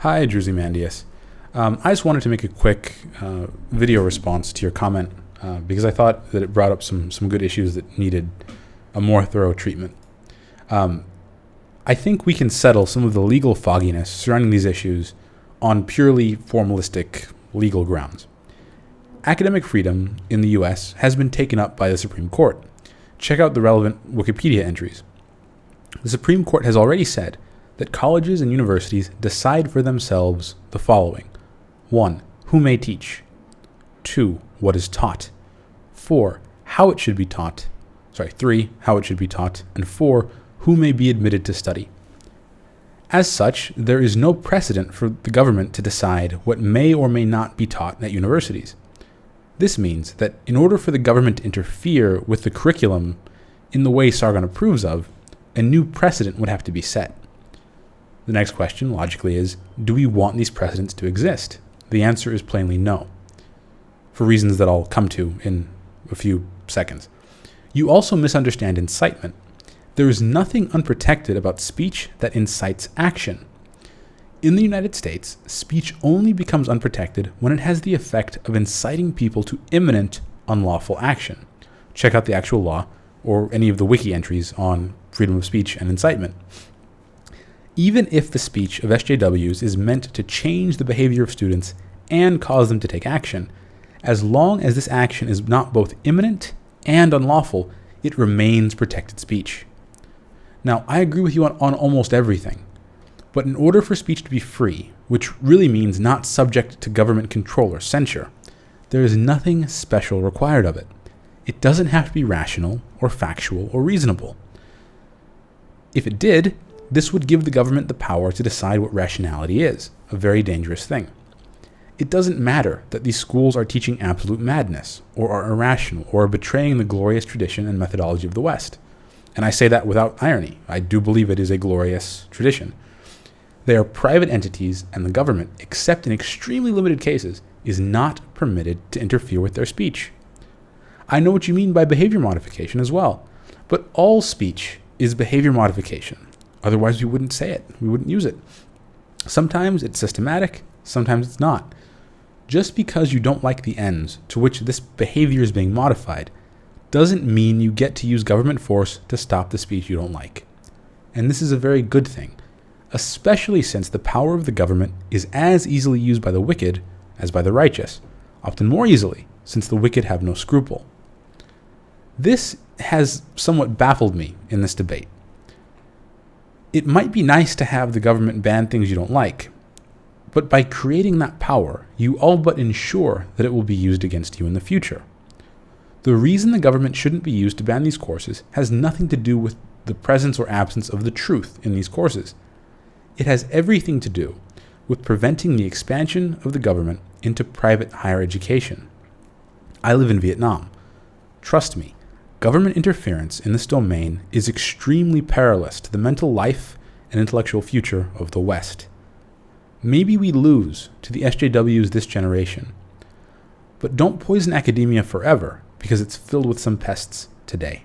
Hi, Druzy Mandius. I just wanted to make a quick video response to your comment because I thought that it brought up some good issues that needed a more thorough treatment. I think we can settle some of the legal fogginess surrounding these issues on purely formalistic legal grounds. Academic freedom in the US has been taken up by the Supreme Court. Check out the relevant Wikipedia entries. The Supreme Court has already said that colleges and universities decide for themselves the following. 1. Who may teach? 2. What is taught? 4. How it should be taught. 3. How it should be taught. And 4. Who may be admitted to study. As such, there is no precedent for the government to decide what may or may not be taught at universities. This means that in order for the government to interfere with the curriculum in the way Sargon approves of, a new precedent would have to be set. The next question, logically, is, do we want these precedents to exist? The answer is plainly no, for reasons that I'll come to in a few seconds. You also misunderstand incitement. There is nothing unprotected about speech that incites action. In the United States, speech only becomes unprotected when it has the effect of inciting people to imminent unlawful action. Check out the actual law or any of the wiki entries on freedom of speech and incitement. Even if the speech of SJWs is meant to change the behavior of students and cause them to take action, as long as this action is not both imminent and unlawful, it remains protected speech. Now, I agree with you on almost everything, but in order for speech to be free, which really means not subject to government control or censure, there is nothing special required of it. It doesn't have to be rational or factual or reasonable. If it did, this would give the government the power to decide what rationality is, a very dangerous thing. It doesn't matter that these schools are teaching absolute madness, or are irrational, or are betraying the glorious tradition and methodology of the West. And I say that without irony. I do believe it is a glorious tradition. They are private entities, and the government, except in extremely limited cases, is not permitted to interfere with their speech. I know what you mean by behavior modification as well, but all speech is behavior modification. Otherwise, we wouldn't say it. We wouldn't use it. Sometimes it's systematic, sometimes it's not. Just because you don't like the ends to which this behavior is being modified doesn't mean you get to use government force to stop the speech you don't like. And this is a very good thing, especially since the power of the government is as easily used by the wicked as by the righteous, often more easily, since the wicked have no scruple. This has somewhat baffled me in this debate. It might be nice to have the government ban things you don't like, but by creating that power, you all but ensure that it will be used against you in the future. The reason the government shouldn't be used to ban these courses has nothing to do with the presence or absence of the truth in these courses. It has everything to do with preventing the expansion of the government into private higher education. I live in Vietnam. Trust me, government interference in this domain is extremely perilous to the mental life and intellectual future of the West. Maybe we lose to the SJWs this generation, but don't poison academia forever because it's filled with some pests today.